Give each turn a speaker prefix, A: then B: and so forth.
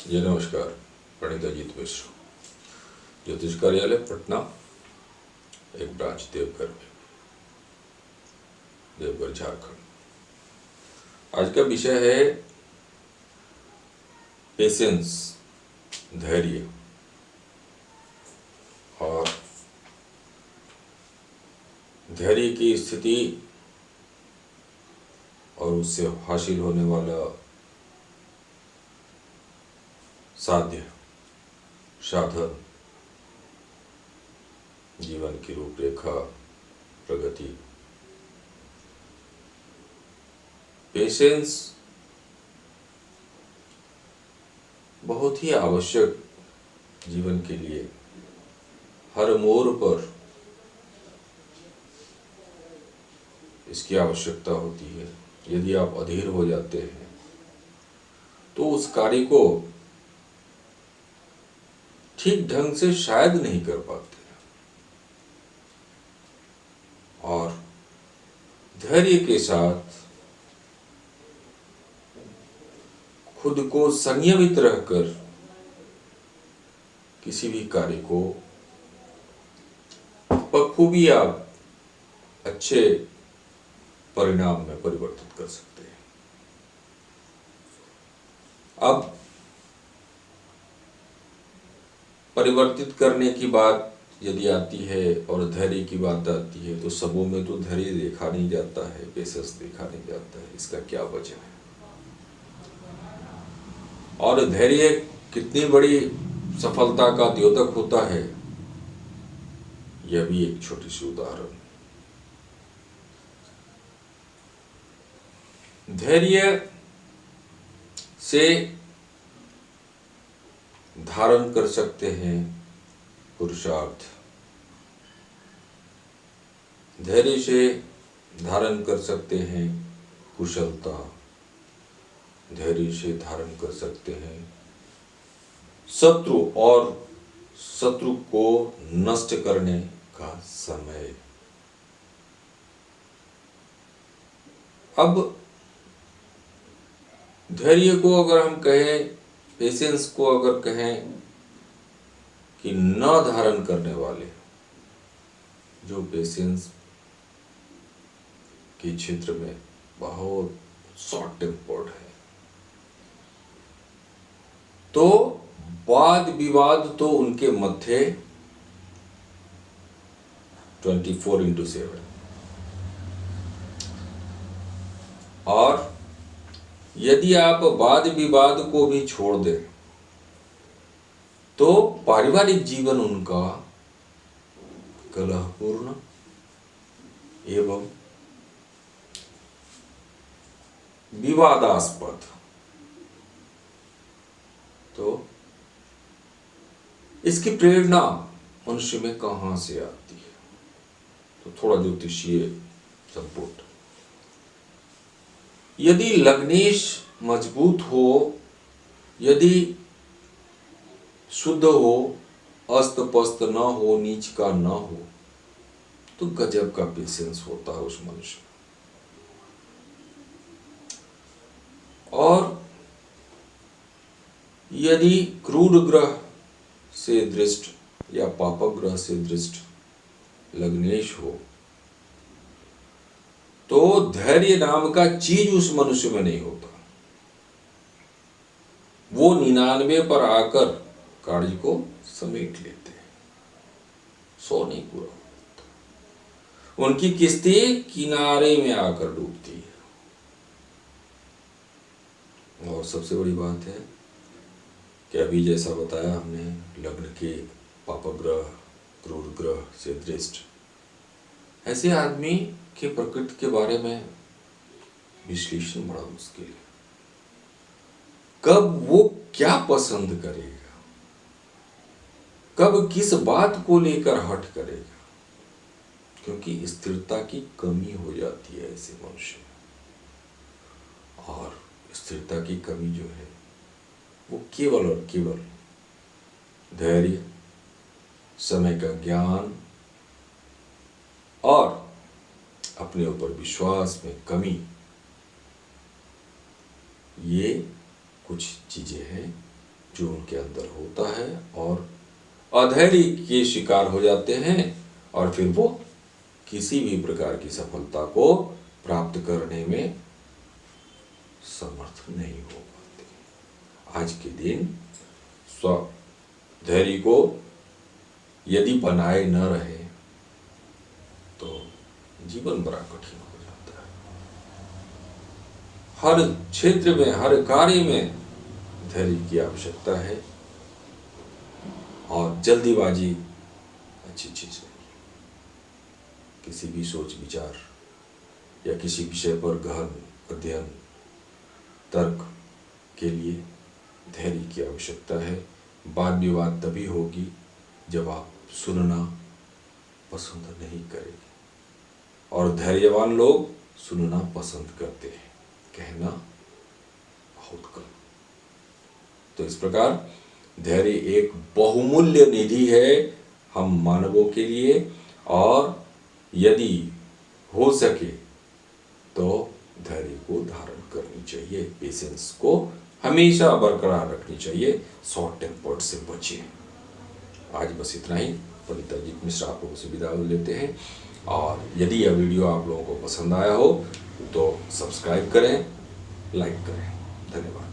A: जी नमस्कार। पंडित अजीत मिश्र, ज्योतिष कार्यालय पटना, एक ब्रांच देवघर में, देवघर झारखंड। आज का विषय है पेशेंस, धैर्य। और धैर्य की स्थिति और उससे हासिल होने वाला साध्य साधन, जीवन की रूपरेखा, प्रगति। पेशेंस बहुत ही आवश्यक जीवन के लिए। हर मोड़ पर इसकी आवश्यकता होती है। यदि आप अधीर हो जाते हैं तो उस कार्य को ठीक ढंग से शायद नहीं कर पाते। और धैर्य के साथ खुद को संयमित रहकर किसी भी कार्य को बखूबी आप अच्छे परिणाम में परिवर्तित कर सकते हैं। अब परिवर्तित करने की बात यदि आती है और धैर्य की बात आती है तो सबों में तो धैर्य देखा नहीं जाता है, पेशेंस देखा नहीं जाता है। इसका क्या वजह है और धैर्य कितनी बड़ी सफलता का द्योतक होता है, यह भी एक छोटी सी उदाहरण। धैर्य से धारण कर सकते हैं पुरुषार्थ, धैर्य से धारण कर सकते हैं कुशलता, धैर्य से धारण कर सकते हैं शत्रु और शत्रु को नष्ट करने का समय। अब धैर्य को अगर हम कहें, पेशेंस को अगर कहें कि न धारण करने वाले, जो पेशेंस के क्षेत्र में बहुत शॉर्ट टेम्पर्ड है, तो वाद विवाद तो उनके मध्य 24/7। और यदि आप वाद विवाद को भी छोड़ दें तो पारिवारिक जीवन उनका कलहपूर्ण एवं विवादास्पद। तो इसकी प्रेरणा मनुष्य में कहां से आती है? तो थोड़ा ज्योतिषीय संपुट। यदि लग्नेश मजबूत हो, यदि शुद्ध हो, अस्त पस्त न हो, नीच का न हो, तो गजब का पेशेंस होता है उस मनुष्य में। और यदि क्रूर ग्रह से दृष्ट या पापक ग्रह से दृष्ट लग्नेश हो तो धैर्य नाम का चीज उस मनुष्य में नहीं होता। वो 99 पर आकर कार्य को समेट लेते हैं, 100 नहीं पूरा होता। उनकी किस्ती किनारे में आकर डूबती है। और सबसे बड़ी बात है कि अभी जैसा बताया हमने, लग्न के पापक ग्रह, क्रूर ग्रह से दृष्ट, ऐसे आदमी के प्रकृति के बारे में विश्लेषण बड़ा मुश्किल है। कब वो क्या पसंद करेगा, कब किस बात को लेकर हट करेगा, क्योंकि स्थिरता की कमी हो जाती है ऐसे मनुष्य में। और स्थिरता की कमी जो है वो केवल और केवल धैर्य, समय का ज्ञान और अपने ऊपर विश्वास में कमी, ये कुछ चीजें हैं जो उनके अंदर होता है और अधैर्य के शिकार हो जाते हैं और फिर वो किसी भी प्रकार की सफलता को प्राप्त करने में समर्थ नहीं हो पाते। आज के दिन स्वधैर्य को यदि बनाए न रहे तो जीवन बड़ा कठिन हो जाता है। हर क्षेत्र में, हर कार्य में धैर्य की आवश्यकता है और जल्दीबाजी अच्छी चीज नहीं। किसी भी सोच विचार या किसी विषय पर गहन अध्ययन तर्क के लिए धैर्य की आवश्यकता है। वाद विवाद तभी होगी जब आप सुनना पसंद नहीं करेंगे और धैर्यवान लोग सुनना पसंद करते हैं, कहना बहुत कम। तो इस प्रकार धैर्य एक बहुमूल्य निधि है हम मानवों के लिए और यदि हो सके तो धैर्य को धारण करनी चाहिए, पेशेंस को हमेशा बरकरार रखनी चाहिए, शॉर्ट टेम्पर्ड से बचिए। आज बस इतना ही। पंडित अजीत मिश्रा आप लोगों से विदा लेते हैं और यदि यह वीडियो आप लोगों को पसंद आया हो तो सब्सक्राइब करें, लाइक करें। धन्यवाद।